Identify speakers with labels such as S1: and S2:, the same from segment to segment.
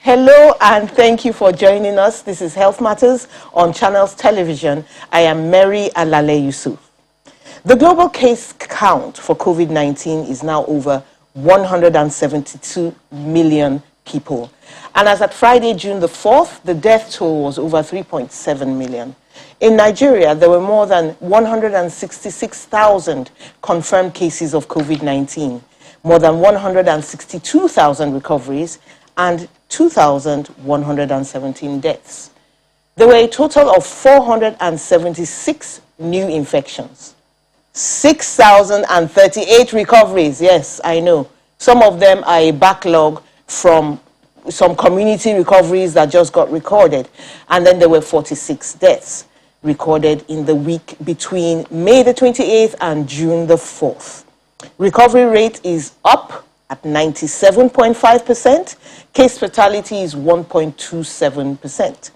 S1: Hello and thank you for joining us. This is Health Matters on Channels Television. I am Mary Alale Yusuf. The global case count for COVID-19 is now over 172 million people. And as at Friday, June the 4th, the death toll was over 3.7 million. In Nigeria, there were more than 166,000 confirmed cases of COVID-19, more than 162,000 recoveries, and 2,117 deaths. There were a total of 476 new infections, 6,038 recoveries. Yes, I know. Some of them are a backlog from some community recoveries that just got recorded. And then there were 46 deaths recorded in the week between May the 28th and June the 4th. Recovery rate is up at 97.5%. Case fatality is 1.27%.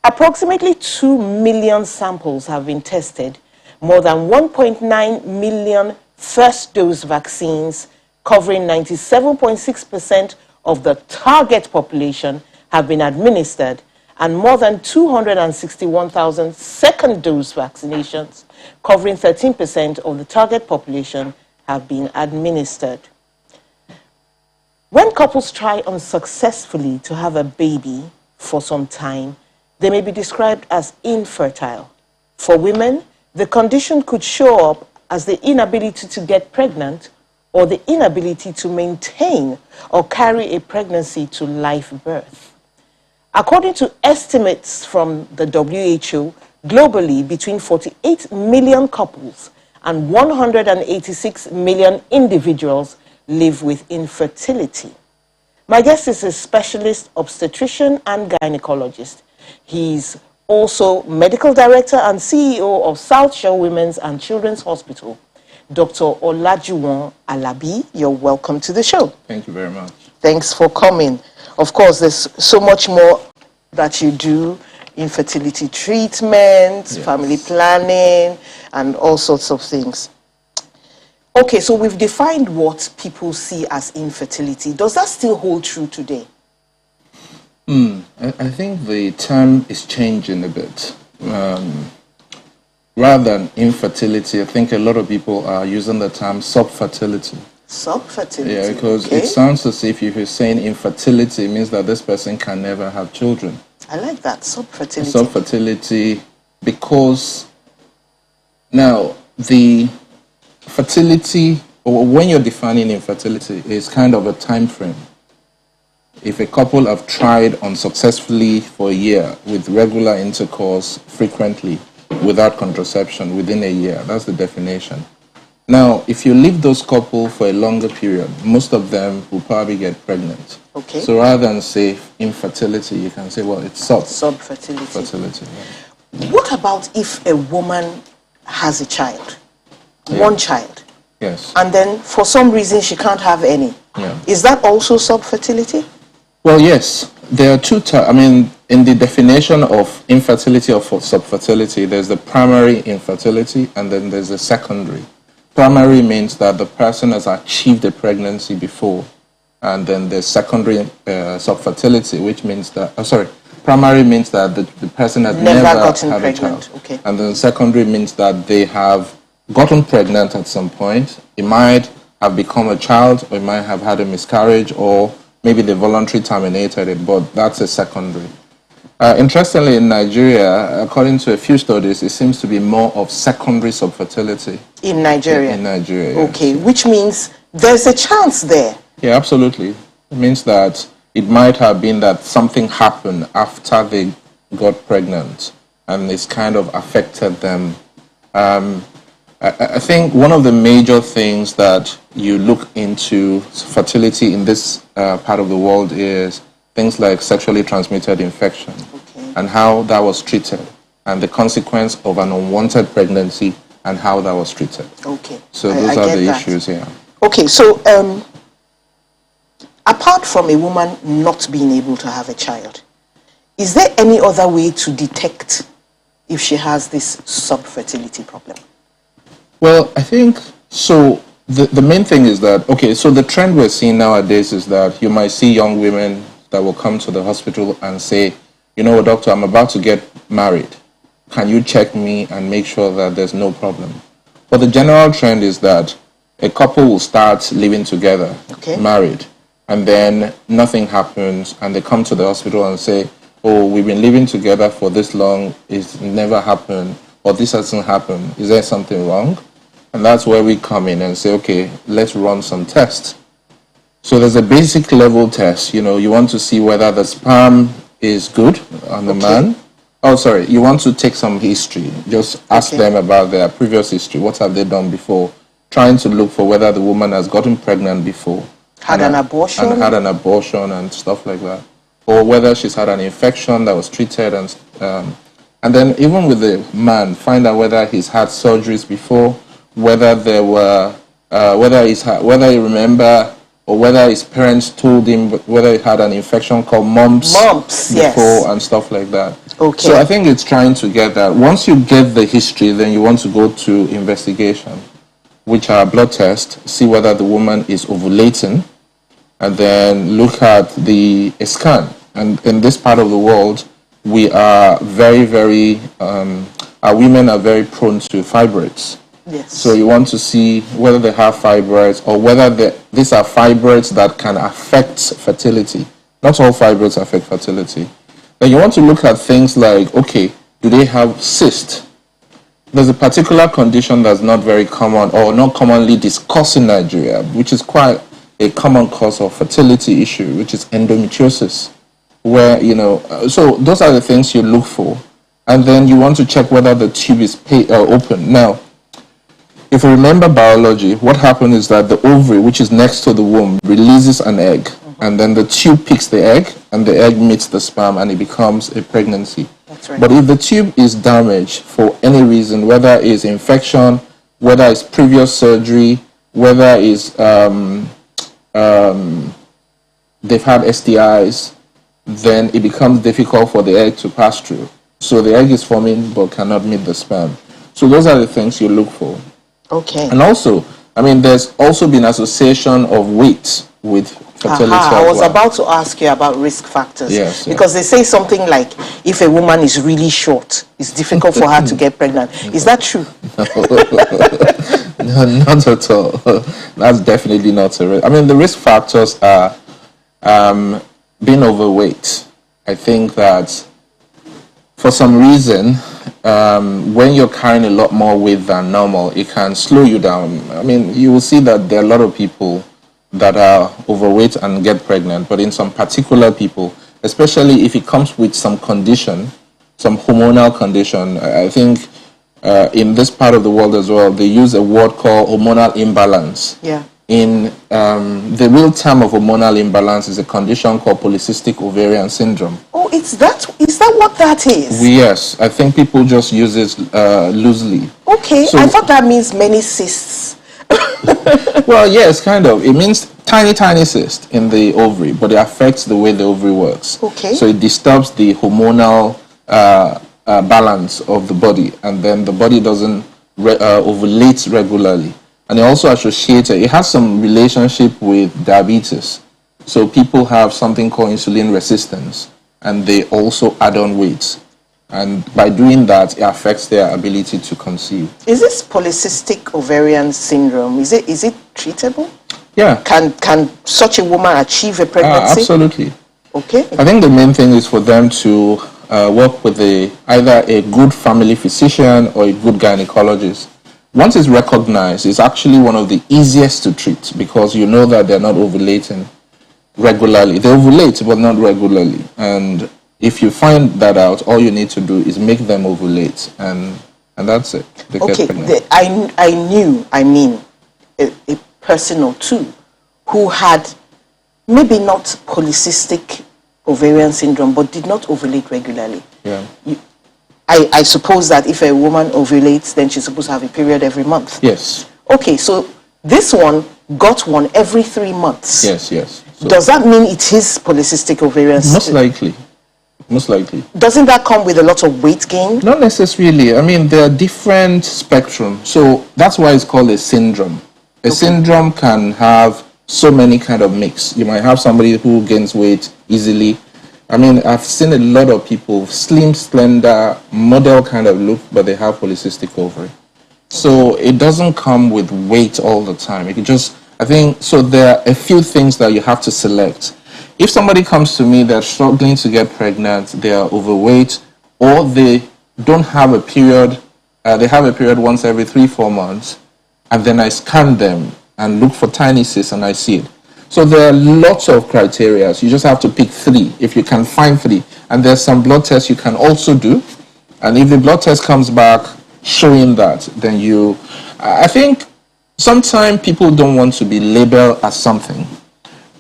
S1: Approximately 2 million samples have been tested. More than 1.9 million first-dose vaccines covering 97.6% of the target population have been administered, and more than 261,000 second-dose vaccinations covering 13% of the target population have been administered. When couples try unsuccessfully to have a baby for some time, they may be described as infertile. For women, the condition could show up as the inability to get pregnant or the inability to maintain or carry a pregnancy to live birth. According to estimates from the WHO, globally between 48 million couples and 186 million individuals live with infertility. My guest is a specialist obstetrician and gynecologist. He's also medical director and CEO of South Shore Women's and Children's Hospital. Dr. Olajuwon Alabi, you're welcome to the show.
S2: Thank you very much.
S1: Thanks for coming. Of course, there's so much more that you do: infertility treatment, yes, family planning, and all sorts of things. Okay, so we've defined what people see as infertility. Does that still hold true today?
S2: I think the term is changing a bit. Rather than infertility, I think a lot of people are using the term subfertility.
S1: Subfertility?
S2: Yeah, because it sounds as if you're saying infertility, it means that this person can never have children.
S1: I like that, subfertility.
S2: Subfertility, because now the fertility, or when you're defining infertility, is kind of a time frame. If a couple have tried unsuccessfully for a year with regular intercourse frequently without contraception within a year, that's the definition. Now, if you leave those couples for a longer period, most of them will probably get pregnant.
S1: Okay.
S2: So rather than say infertility, you can say, well, it's
S1: subfertility.
S2: Fertility, yeah.
S1: What about if a woman has a child?
S2: Yeah.
S1: One child.
S2: Yes.
S1: And then for some reason she can't have any.
S2: Yeah.
S1: Is that also subfertility?
S2: Well, yes. There are two types. I mean, in the definition of infertility or subfertility, there's the primary infertility and then there's the secondary. Primary means that the person has achieved a pregnancy before, and then the secondary subfertility, which means that, primary means that the person has never
S1: gotten
S2: had
S1: pregnant.
S2: a child.
S1: Okay.
S2: And then secondary means that they have gotten pregnant at some point. It might have become a child, or it might have had a miscarriage, or maybe they voluntarily terminated it, but that's a secondary. Interestingly, in Nigeria, according to a few studies, it seems to be more of secondary subfertility.
S1: In Nigeria?
S2: In Nigeria, yes.
S1: Okay, which means there's a chance there.
S2: Yeah, absolutely. It means that it might have been that something happened after they got pregnant, and it's kind of affected them. I think one of the major things that you look into fertility in this part of the world is things like sexually transmitted infection, okay, and how that was treated, and the consequence of an unwanted pregnancy and how that was treated.
S1: Okay.
S2: So those are the issues here.
S1: Okay, so apart from a woman not being able to have a child, is there any other way to detect if she has this subfertility problem?
S2: Well, I think so. The main thing is that, okay, so the trend we're seeing nowadays is that you might see young women that will come to the hospital and say, you know, doctor, I'm about to get married. Can you check me and make sure that there's no problem? But the general trend is that a couple will start living together, married, and then nothing happens, and they come to the hospital and say, oh, we've been living together for this long, it's never happened, or this hasn't happened. Is there something wrong? And that's where we come in and say, okay, let's run some tests. So there's a basic level test. You know, you want to see whether the sperm is good on the man. Oh, sorry, you want to take some history. Just ask them about their previous history. What have they done before? Trying to look for whether the woman has gotten pregnant before.
S1: Had an abortion?
S2: And had an abortion and stuff like that. Or whether she's had an infection that was treated. And then even with the man, find out whether he's had surgeries before, whether there were, whether he remember, or whether his parents told him whether he had an infection called mumps before and stuff like that.
S1: Okay.
S2: So I think it's trying to get that. Once you get the history, then you want to go to investigation, which are blood tests, see whether the woman is ovulating, and then look at a scan. And in this part of the world, we are very, very, our women are very prone to fibroids.
S1: Yes.
S2: So you want to see whether they have fibroids or whether these are fibroids that can affect fertility. Not all fibroids affect fertility. Then you want to look at things like, okay, do they have cyst? There's a particular condition that's not very common or not commonly discussed in Nigeria, which is quite a common cause of fertility issue, which is endometriosis. Where, you know, so those are the things you look for. And then you want to check whether the tube is open. Now, if you remember biology, what happens is that the ovary, which is next to the womb, releases an egg. And then the tube picks the egg, and the egg meets the sperm, and it becomes a pregnancy.
S1: That's right.
S2: But if the tube is damaged for any reason, whether it's infection, whether it's previous surgery, whether it's they've had STIs, then it becomes difficult for the egg to pass through. So the egg is forming but cannot meet the sperm. So those are the things you look for.
S1: Okay.
S2: And also, I mean, there's also been association of weight with fertility.
S1: I was about to ask you about risk factors.
S2: Yes.
S1: Because they say something like, if a woman is really short, it's difficult for her to get pregnant. Is that true?
S2: No, not at all. That's definitely not a risk. I mean, the risk factors are being overweight. I think that for some reason, when you're carrying a lot more weight than normal, it can slow you down. I mean, you will see that there are a lot of people that are overweight and get pregnant, but in some particular people, especially if it comes with some condition, some hormonal condition, I think in this part of the world as well, they use a word called hormonal imbalance.
S1: Yeah.
S2: In the real term of hormonal imbalance is a condition called polycystic ovarian syndrome.
S1: Oh, is that what that is?
S2: Yes, I think people just use it loosely.
S1: Okay,
S2: So-
S1: I thought that means many cysts.
S2: Well, yes, kind of. It means tiny cyst in the ovary, but it affects the way the ovary works.
S1: Okay.
S2: So it disturbs the hormonal balance of the body, and then the body doesn't ovulate regularly. And it also associated, it has some relationship with diabetes. So people have something called insulin resistance, and they also add on weight. And by doing that, it affects their ability to conceive.
S1: Is this polycystic ovarian syndrome? Is it treatable?
S2: Yeah.
S1: Can such a woman achieve a pregnancy?
S2: Absolutely.
S1: Okay.
S2: I think the main thing is for them to work with either a good family physician or a good gynecologist. Once it's recognized, it's actually one of the easiest to treat because you know that they're not ovulating regularly. They ovulate, but not regularly. And if you find that out, all you need to do is make them ovulate, and that's it. They get pregnant.
S1: I knew a person or two who had maybe not polycystic ovarian syndrome, but did not ovulate regularly.
S2: Yeah.
S1: I suppose that if a woman ovulates, then she's supposed to have a period every month.
S2: Yes.
S1: Okay, so this one got one every 3 months.
S2: Yes. So
S1: Does that mean it is polycystic ovarian syndrome?
S2: Most likely.
S1: Doesn't that come with a lot of weight gain?
S2: Not necessarily. I mean, there are different spectrum. So that's why it's called a syndrome. A syndrome can have so many kind of mix. You might have somebody who gains weight easily. I mean, I've seen a lot of people, slim, slender, model kind of look, but they have polycystic ovary. So it doesn't come with weight all the time. It can just, I think, so there are a few things that you have to select. If somebody comes to me, they're struggling to get pregnant, they are overweight, or they don't have a period, they have a period once every 3-4 months, and then I scan them and look for tiny cysts and I see it. So there are lots of criteria. You just have to pick 3 if you can find 3. And there's some blood tests you can also do. And if the blood test comes back showing that, then I think sometimes people don't want to be labeled as something.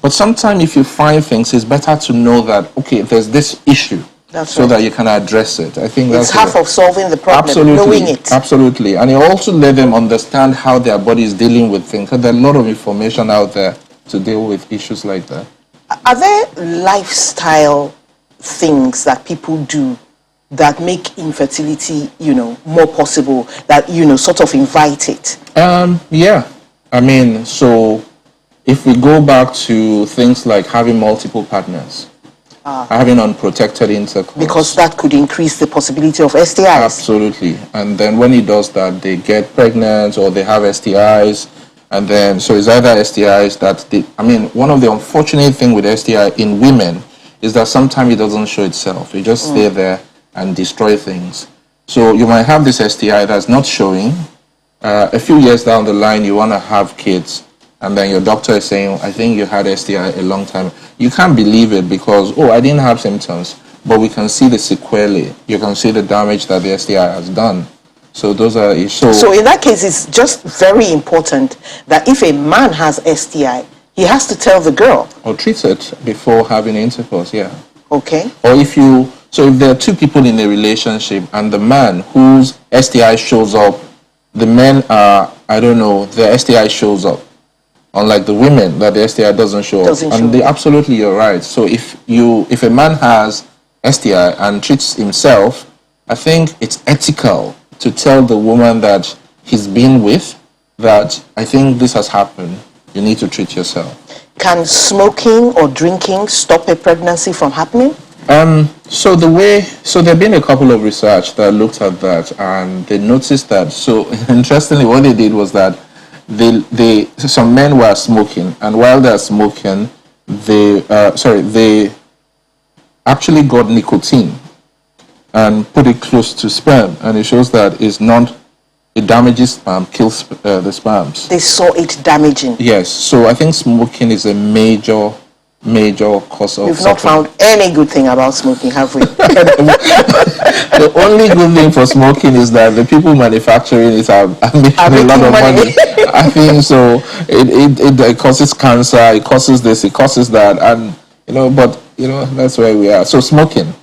S2: But sometimes if you find things, it's better to know that, okay, there's this issue.
S1: That's
S2: right.
S1: So
S2: that you can address it. I think
S1: it's half of solving the problem,
S2: absolutely,
S1: knowing it.
S2: Absolutely. And you also let them understand how their body is dealing with things. Because there's a lot of information out there to deal with issues like that.
S1: Are there lifestyle things that people do that make infertility, more possible, that, sort of invite it?
S2: Yeah. I mean, so if we go back to things like having multiple partners, having unprotected intercourse.
S1: Because that could increase the possibility of STIs.
S2: Absolutely. And then when he does that, they get pregnant or they have STIs. And then, so it's either STIs that one of the unfortunate things with STI in women is that sometimes it doesn't show itself. It just stay there and destroy things. So you might have this STI that's not showing. A few years down the line, you want to have kids. And then your doctor is saying, I think you had STI a long time. You can't believe it because, I didn't have symptoms. But we can see the sequelae. You can see the damage that the STI has done. So those are issues.
S1: So in that case, it's just very important that if a man has STI, he has to tell the girl.
S2: Or treat it before having intercourse, yeah.
S1: Okay.
S2: Or if there are 2 people in a relationship and the man whose STI shows up, the men are, their STI shows up. Unlike the women, that the STI doesn't show up. Absolutely, you're right. So if a man has STI and treats himself, I think it's ethical to tell the woman that he's been with that I think this has happened. You need to treat yourself.
S1: Can smoking or drinking stop a pregnancy from happening?
S2: So there have been a couple of research that looked at that and they noticed that. So interestingly, what they did was that some men were smoking, and while they're smoking, they actually got nicotine and put it close to sperm, and it shows that it damages sperm, kills the sperms.
S1: They saw it damaging.
S2: Yes, so I think smoking is a major cause of.
S1: We've not found any good thing about smoking, have we?
S2: The only good thing for smoking is that the people manufacturing it are making a lot of money. I think so. It causes cancer. It causes this. It causes that, and that's where we are. So smoking.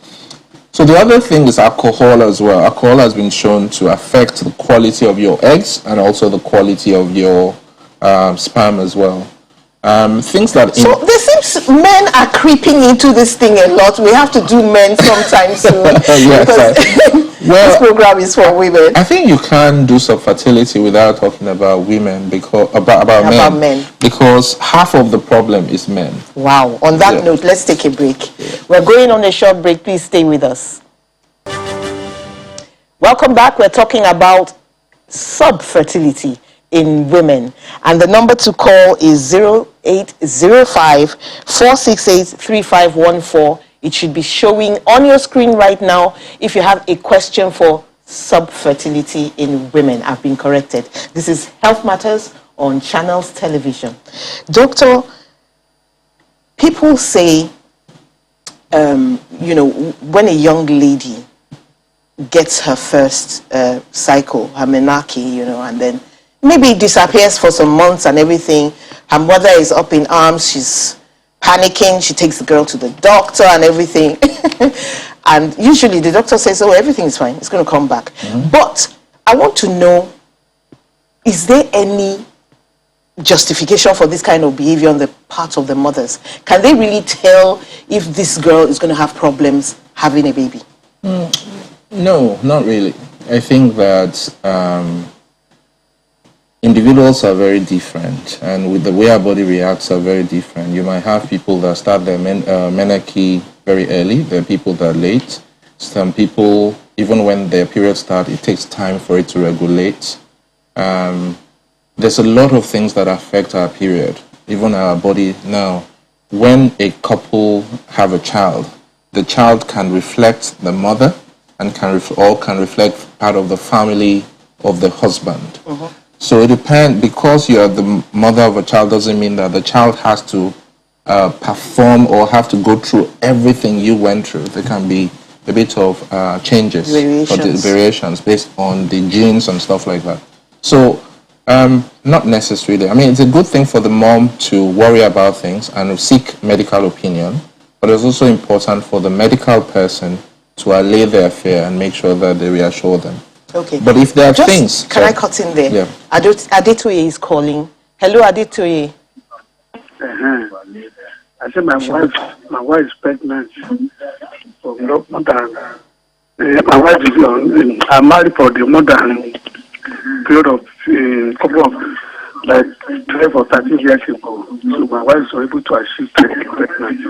S2: So the other thing is alcohol as well. Alcohol has been shown to affect the quality of your eggs and also the quality of your sperm as well. Things that.
S1: So there seems men are creeping into this thing a lot. We have to do men sometimes soon.
S2: Yes,
S1: this program is for women.
S2: I think you can't do subfertility without talking about women about men. Because half of the problem is men.
S1: Wow. On that note, let's take a break. Yeah. We're going on a short break. Please stay with us. Welcome back. We're talking about subfertility in women, and the number to call is 0805 468 3514. It should be showing on your screen right now if you have a question for subfertility in women. I've been corrected. This is Health Matters on Channels Television. Doctor, people say, when a young lady gets her first cycle, her menarche, and then maybe it disappears for some months and everything. Her mother is up in arms. She's panicking. She takes the girl to the doctor and everything. And usually the doctor says, everything is fine. It's going to come back. Mm-hmm. But I want to know, is there any justification for this kind of behavior on the part of the mothers? Can they really tell if this girl is going to have problems having a baby?
S2: No, not really. I think that individuals are very different, and with the way our body reacts are very different. You might have people that start their menarche very early. There are people that are late. Some people, even when their period starts, it takes time for it to regulate. There's a lot of things that affect our period, even our body. Now, when a couple have a child, the child can reflect the mother and can reflect part of the family of the husband. So it depends, because you are the mother of a child doesn't mean that the child has to perform or have to go through everything you went through. There can be a bit of changes or variations based on the genes and stuff like that. So not necessarily. I mean, it's a good thing for the mom to worry about things and seek medical opinion, but it's also important for the medical person to allay their fear and make sure that they reassure them.
S1: Okay.
S2: But if there are things...
S1: Can I cut in there?
S2: Yeah.
S1: Adetoye is calling. Hello, Adetoye.
S3: I said my wife is pregnant for more than... my wife is on... I'm married for the more than period of couple of like 12 or 13 years ago. So my wife was able to achieve pregnancy.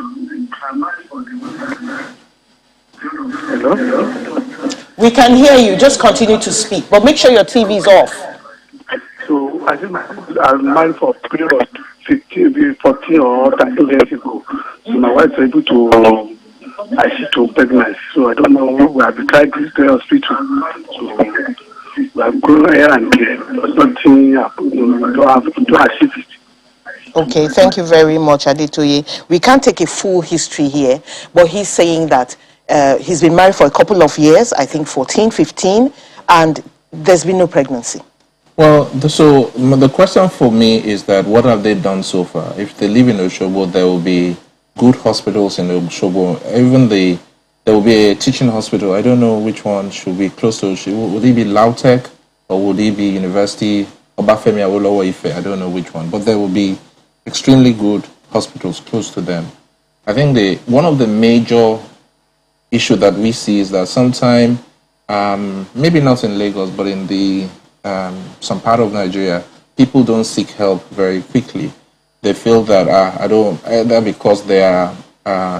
S3: Hello?
S1: We can hear you. Just continue to speak, but make sure your TV is off.
S3: So I think I'm married for a period of 14 or 13 years ago. So my wife was able to achieve to pregnancy. So I don't know. We have tried this to the hospital. So we have grown here and there, but nothing to achieve it.
S1: Okay, thank you very much, Adetoye. We can't take a full history here, but he's saying that he's been married for a couple of years, I think 14, 15, and there's been no pregnancy. Well,
S2: so the question for me is that what have they done so far? If they live in Oshobo, there will be good hospitals in Oshobo. Even there will be a teaching hospital. I don't know which one should be close to Oshobo. Would it be Lautech or would it be University Obafemi Awolowo Ife? I don't know which one, but there will be extremely good hospitals close to them. I think one of the major issue that we see is that sometimes, maybe not in Lagos, but in the some part of Nigeria, people don't seek help very quickly. They feel that either because they are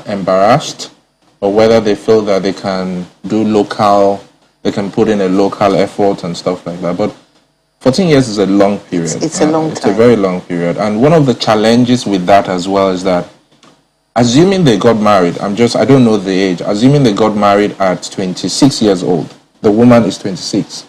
S2: embarrassed, or whether they feel that they can they can put in a local effort and stuff like that. But 14 years is a long period.
S1: It's a long time.
S2: It's a very long period. And one of the challenges with that as well is that, assuming they got married, I don't know the age, assuming they got married at 26 years old, the woman is 26.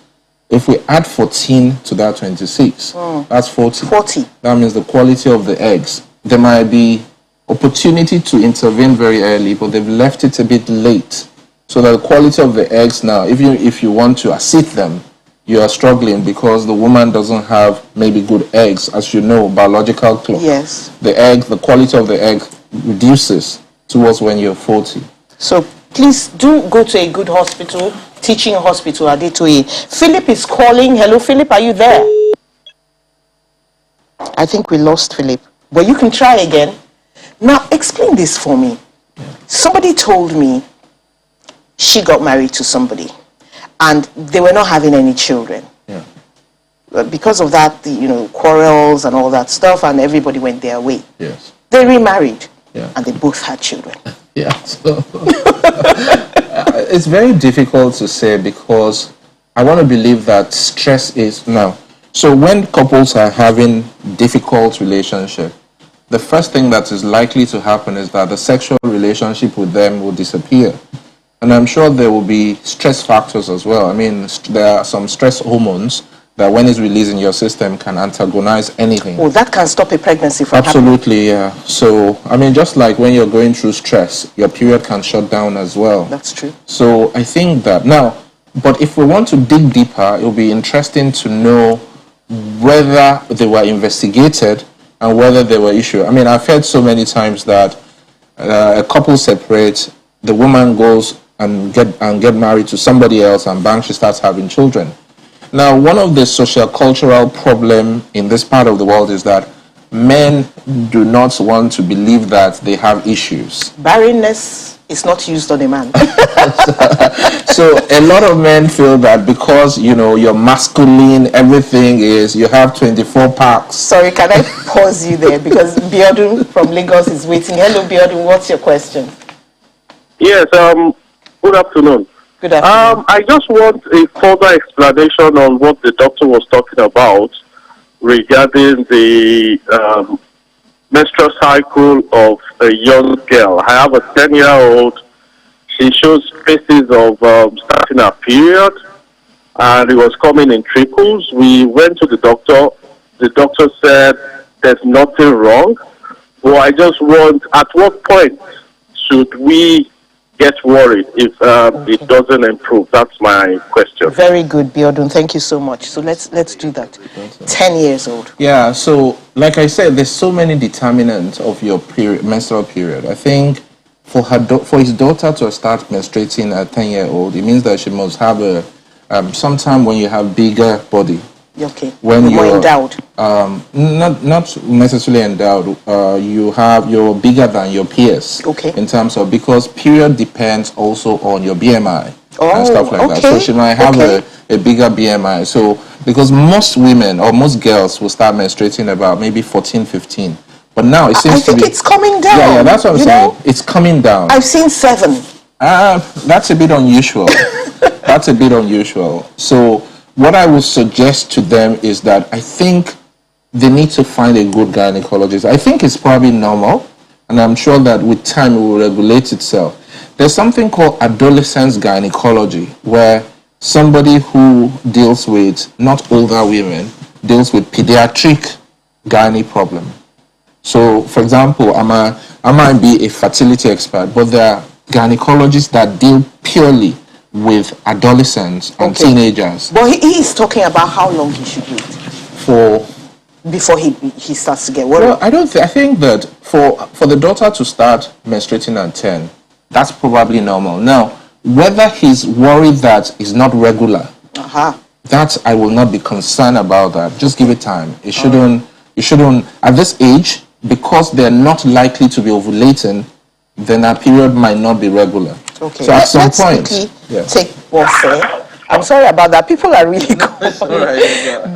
S2: If we add 14 to that 26, that's 40.
S1: 40.
S2: That means the quality of the eggs. There might be opportunity to intervene very early, but they've left it a bit late. So that the quality of the eggs now, if you want to assist them, you are struggling because the woman doesn't have maybe good eggs. As you know, biological clock.
S1: Yes.
S2: The quality of the egg reduces towards when you're 40.
S1: So please do go to a good hospital, teaching hospital, Adetoye. Philip is calling. Hello, Philip, are you there? I think we lost Philip, but you can try again. Now, explain this for me. Somebody told me she got married to somebody and they were not having any children.
S2: Yeah.
S1: Because of that, quarrels and all that stuff, and everybody went their way.
S2: Yes.
S1: They remarried.
S2: Yeah.
S1: And they both had children.
S2: Yeah. So it's very difficult to say because I want to believe that stress is now. So when couples are having difficult relationship, the first thing that is likely to happen is that the sexual relationship with them will disappear. And I'm sure there will be stress factors as well. I mean, there are some stress hormones that when it's released in your system can antagonize anything.
S1: Oh, that can stop a pregnancy from
S2: Absolutely, happening. Yeah. So, I mean, just like when you're going through stress, your period can shut down as well.
S1: That's true.
S2: So I think that now, but if we want to dig deeper, it will be interesting to know whether they were investigated and whether they were issued. I mean, I've heard so many times that a couple separates, the woman goes and get married to somebody else, and bang, she starts having children. Now, one of the social cultural problem in this part of the world is that men do not want to believe that they have issues.
S1: Barrenness is not used on a man.
S2: So a lot of men feel that because, you know, you're masculine, everything is, you have 24 packs.
S1: Sorry, can I pause you there? Because Biodun from Lagos is waiting. Hello, Biodun, what's your question?
S4: Yes, good afternoon.
S1: Good afternoon.
S4: I just want a further explanation on what the doctor was talking about regarding the menstrual cycle of a young girl. I have a 10-year-old. She shows traces of starting her period, and it was coming in trickles. We went to the doctor. The doctor said there's nothing wrong. Well, I just want, at what point should we get worried if it doesn't improve? That's my question.
S1: Very good, Biodun. Thank you so much. So let's do that. 10 years old.
S2: Yeah, so like I said, there's so many determinants of your menstrual period. I think for his daughter to start menstruating at 10-year-old, it means that she must have a sometime when you have bigger body.
S1: Okay.
S2: When
S1: you're
S2: you're
S1: endowed.
S2: Not necessarily endowed. You're bigger than your peers.
S1: Okay.
S2: In terms of, because period depends also on your BMI and stuff like that. So she might have a bigger BMI. So because most women or most girls will start menstruating about maybe 14, 15. But now it seems
S1: I think it's coming down.
S2: Yeah, that's what I'm saying.
S1: Know?
S2: It's coming down.
S1: I've seen 7.
S2: That's a bit unusual. That's a bit unusual. So what I would suggest to them is that I think they need to find a good gynecologist. I think it's probably normal, and I'm sure that with time it will regulate itself. There's something called adolescence gynecology, where somebody who deals with, not older women, deals with pediatric gynae problem. So, for example, I might be a fertility expert, but there are gynecologists that deal purely with adolescents and teenagers.
S1: But he is talking about how long he should wait before he starts to get worried.
S2: Well, I think that for the daughter to start menstruating at 10, that's probably normal. Now, whether he's worried that it's not regular, that I will not be concerned about that. Just give it time. It shouldn't at this age, because they're not likely to be ovulating, then a period might not be regular.
S1: Okay.
S2: So at some point,
S1: take Bosse. I'm sorry about that. People are really calling.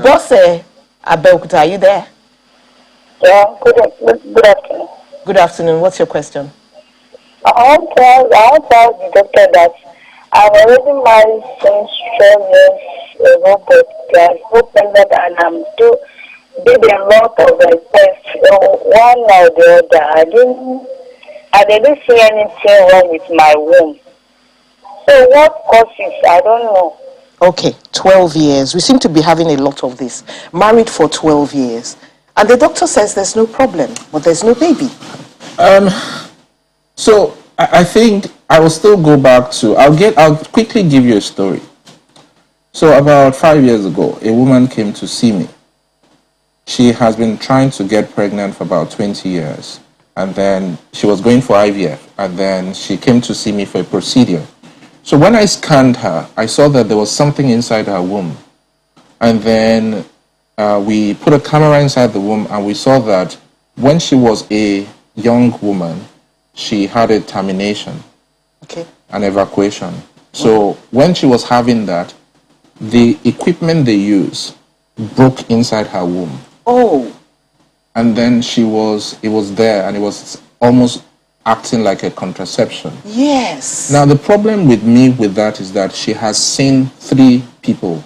S1: Bosse Abeokuta, are you there?
S5: Yeah, good afternoon.
S1: Good afternoon. What's your question?
S5: I want to tell the doctor that I'm already married since 12 years ago, but I'm so pregnant and I'm still did a lot of tests, one or the other. I didn't see anything wrong with my womb. So what causes? I don't know.
S1: Okay, 12 years. We seem to be having a lot of this. Married for 12 years. And the doctor says there's no problem, but there's no baby.
S2: So I think I will still go back to, I'll quickly give you a story. So about 5 years ago, a woman came to see me. She has been trying to get pregnant for about 20 years. And then she was going for IVF. And then she came to see me for a procedure. So when I scanned her, I saw that there was something inside her womb. And then we put a camera inside the womb, and we saw that when she was a young woman, she had a termination, an evacuation. So when she was having that, the equipment they use broke inside her womb.
S1: Oh.
S2: And then it was there, and it was almost acting like a contraception.
S1: Yes.
S2: Now, the problem with me with that is that she has seen 3 people,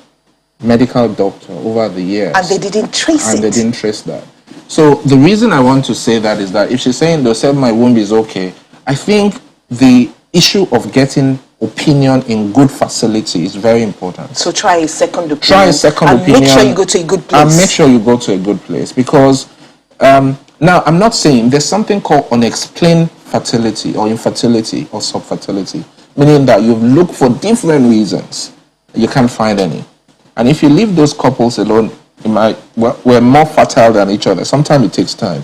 S2: medical doctor, over the years.
S1: And they didn't trace it.
S2: And they didn't trace that. So the reason I want to say that is that if she's saying they said my womb is okay, I think the issue of getting opinion in good facility is very important.
S1: So try a second opinion.
S2: Try a second opinion.
S1: Make sure you go to a good place.
S2: And make sure you go to a good place. Because now, I'm not saying there's something called unexplained fertility or infertility or subfertility, meaning that you've looked for different reasons. You can't find any. And if you leave those couples alone, we're more fertile than each other. Sometimes it takes time.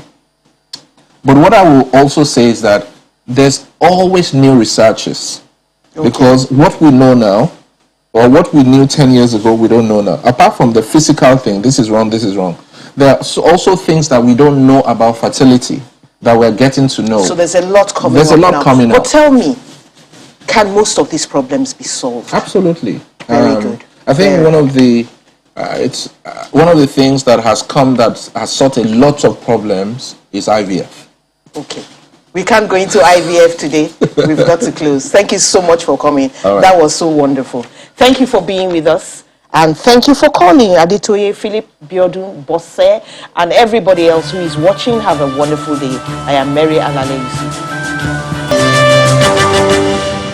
S2: But what I will also say is that there's always new researches. Because what we know now, or what we knew 10 years ago, we don't know now. Apart from the physical thing, this is wrong, this is wrong. there are also things that we don't know about fertility that we're getting to know.
S1: So there's a lot coming
S2: There's
S1: up
S2: a lot
S1: now.
S2: coming
S1: But
S2: up.
S1: tell me, can most of these problems be solved?
S2: Absolutely.
S1: Very good.
S2: I think
S1: Very
S2: one of the one of the things that has come that has solved a lot of problems is IVF.
S1: Okay. We can't go into IVF today. We've got to close. Thank you so much for coming.
S2: All right.
S1: That was so wonderful. Thank you for being with us. And thank you for calling Adetoye, Philip, Biodun, Bosse, and everybody else who is watching. Have a wonderful day. I am Mary Alale Yusuf.